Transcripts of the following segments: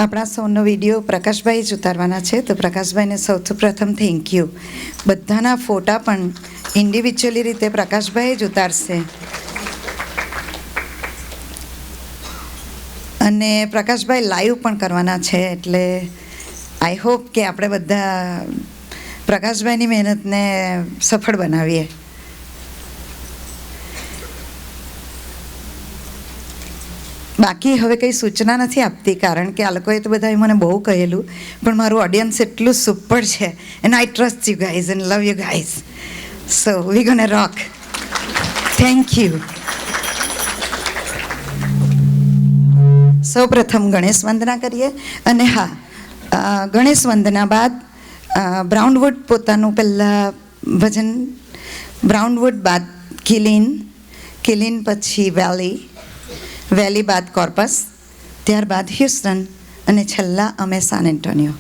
આપણા સૌનો વિડીયો પ્રકાશભાઈ જ ઉતારવાના છે, તો પ્રકાશભાઈને સૌથી પ્રથમ થેન્ક યુ. બધાના ફોટા પણ ઇન્ડિવિજ્યુઅલી રીતે પ્રકાશભાઈ જ ઉતારશે. અને પ્રકાશભાઈ લાઈવ પણ કરવાના છે, એટલે આઈ હોપ કે આપણે બધા પ્રકાશભાઈની મહેનતને સફળ બનાવીએ. બાકી હવે કંઈ સૂચના નથી આપતી, કારણ કે આ લોકોએ તો બધાએ મને બહુ કહેલું, પણ મારું ઓડિયન્સ એટલું સુપર છે and I trust you guys and love you guys. So we gonna rock. Thank you. સૌ પ્રથમ ગણેશ વંદના કરીએ. અને હા, ગણેશ વંદના બાદ બ્રાઉનવુડ પોતાનું પહેલાં ભજન, બ્રાઉનવુડ બાદ કિલીન પછી વેલી બાદ કોર્પસ, ત્યારબાદ હ્યુસ્ટન અને છેલ્લા અમે San Antonio.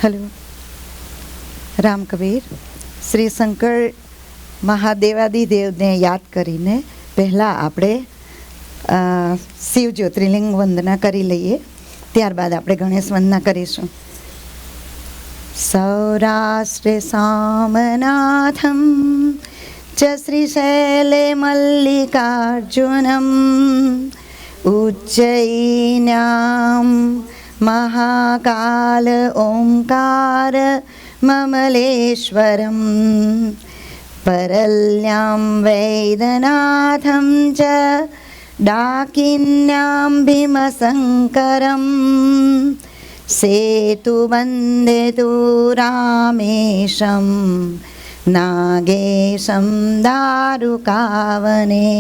Hello. Ram Kabir. Shri Shankar મહાદેવાદિદેવને યાદ કરીને પહેલાં આપણે શિવ જ્યોતિર્લિંગ વંદના કરી લઈએ, ત્યારબાદ આપણે ગણેશ વંદના કરીશું. સૌરાષ્ટ્રે સામનાથમ ચ શ્રીશૈલે મલ્લિકાર્જુનમ ઉજ્જૈન્યામ મહાકાલ ઓંકાર મમલેશ્વરમ પરલ્યામ વૈદનાથમ ચ ડાકિન્યામ ભીમશંકરમ સેતુબંધેતુ રામેશમ નાગેશમ દારુકાવને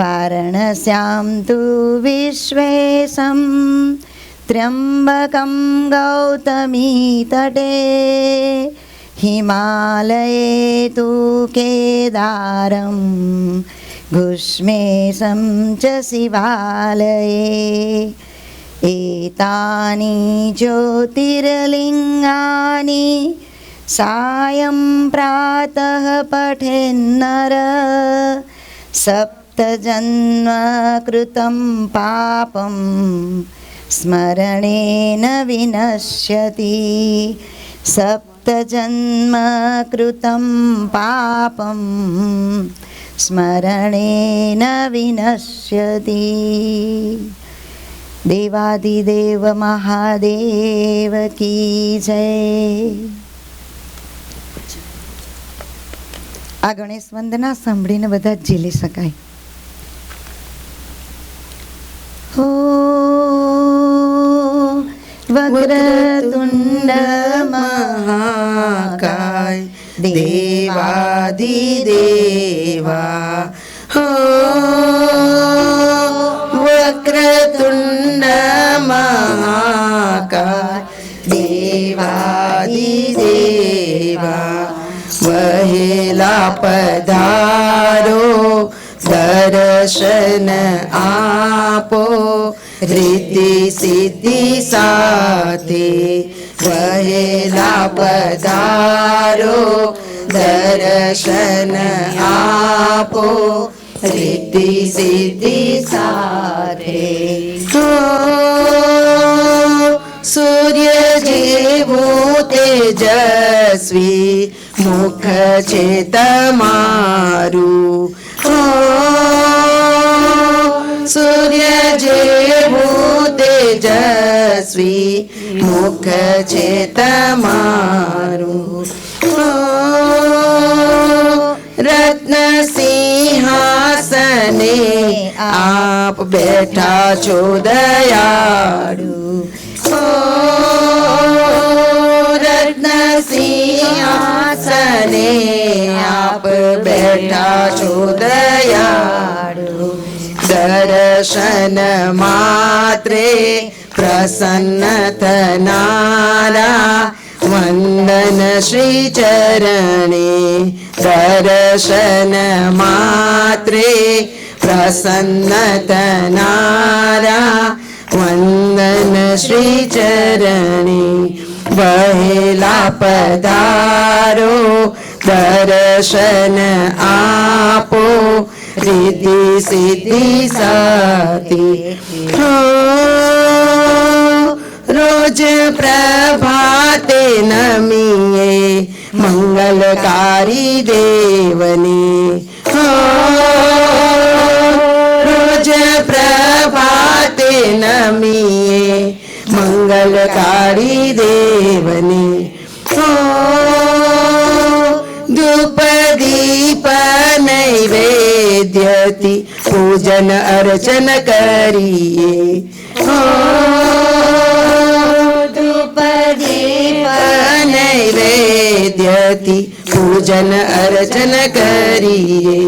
વારાણસ્યામ તુ વિશ્વેશમ ત્ર્યંબકમ ગૌતમી તટે હિમાલયે તુ કેદારમ ઘુષ્મેશમ ચ શિવાલયે એતાની જ્યોતિર્લિંગાની સાયં પ્રાતઃ પઠેન્નર સપ્તજન્મ કૃतं પાપં સ્મરણેન વિનશ્યતિ. સપ્તજન્મ કૃतं પાપં સ્મરણેન વિનશ્યતિ. દેવાદિદેવ મહાદેવ કી જય. આ ગણેશ વંદના સાંભળીને બધા જ ઝીલી શકાય. હો વક્રતુંડ મહાકાય દેવાદિદેવા, હો વક્રતુંડ મહાકાય દેવાદિદેવા, વહેલા પધારો દર્શન આપો રિદ્ધિ સિદ્ધિ સાથે. વહેલા પધારો દર્શન આપો રિદ્ધિ સિદ્ધિ સાથે. સૂર્ય જેવું તેજસ્વી મુખ છે તમારું, સૂર્ય જેવું તેજસ્વી મુખ છે તમારું. આપ બેઠા છો દયાળુ. ઓ રત્ન સિંહાસને આપ બેઠા છો દયાળુ. દર્શન માત્રે પ્રસન્ન થનારા વંદન શ્રી ચરણે. દર્શન માત્રે પ્રસન્ન થનારા વંદન શ્રી ચરણે. વહેલા પધારો દર્શન આપો રિદ્ધિ સિદ્ધિ સાથે. રોજ પ્રભાતે નમીએ મંગલકારી દેવને. રોજ પ્રભાતે નમીએ મંગલકારી દેવને. ધૂપ દીપ નૈવેદ્યથી પૂજન અર્ચન કરીએ. ધૂપ દીપ નૈવેદ્યથી પૂજન અર્ચન કરીએ.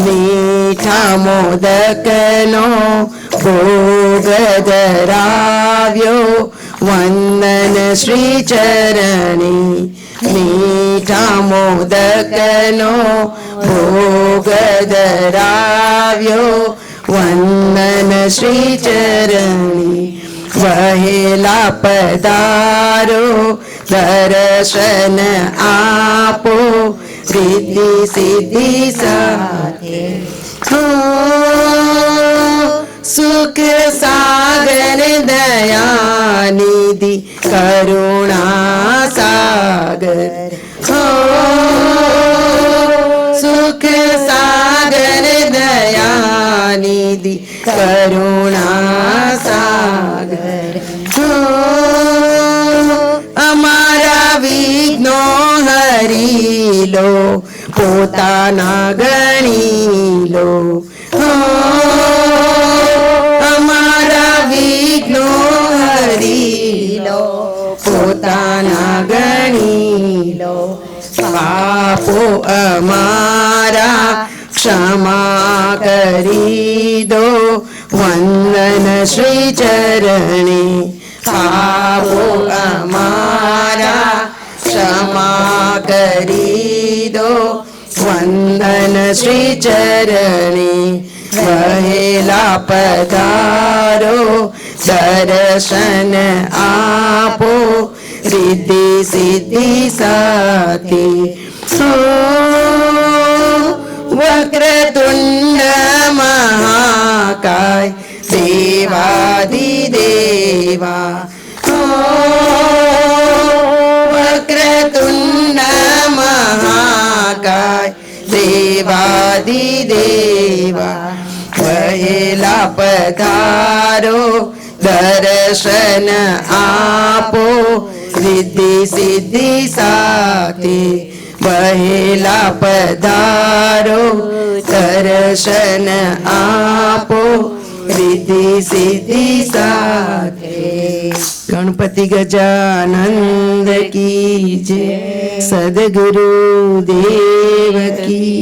મીઠા મોદકનો ભોગ ધરાવ્યો વંદન શ્રી ચરણે. મીઠા મોદકનો ભોગ ધરાવ્યો વંદન શ્રી ચરણે. વહેલા પધારો દર્શન આપો રિદ્ધિ સિદ્ધિ સાથે. સુખ સાગર દયાનિધિ કરુણા સાગર. સુખ સાગર દયાનિધિ કરુણા સાગર. અમારા વિઘ્નો હરી લો પોતાના ગણી લો. અમારા વિઘ્નો હરી લો પોતાના ગણી લો. પાપો અમારા ક્ષમા કરી દો વંદન શ્રી ચરણે. પાપો અમારા ક્ષમા કરી દો વંદન શ્રી ચરણે. વહેલા પધારો દર્શન આપો રિદ્ધિ સિદ્ધિ સાથે. વક્રતુંડ મહાકાય દેવાધિદેવા. વક્રતુંડ મહાકાય દેવાધિદેવા. વહેલા પધારો દર્શન આપો રિદ્ધિ સિદ્ધિ સાથે. વહેલા પધારો દર્શન આપો રિદ્ધિ સિદ્ધિ સાથે. ગણપતિ ગજાનંદ કી જય. સદગુરુ દેવ કી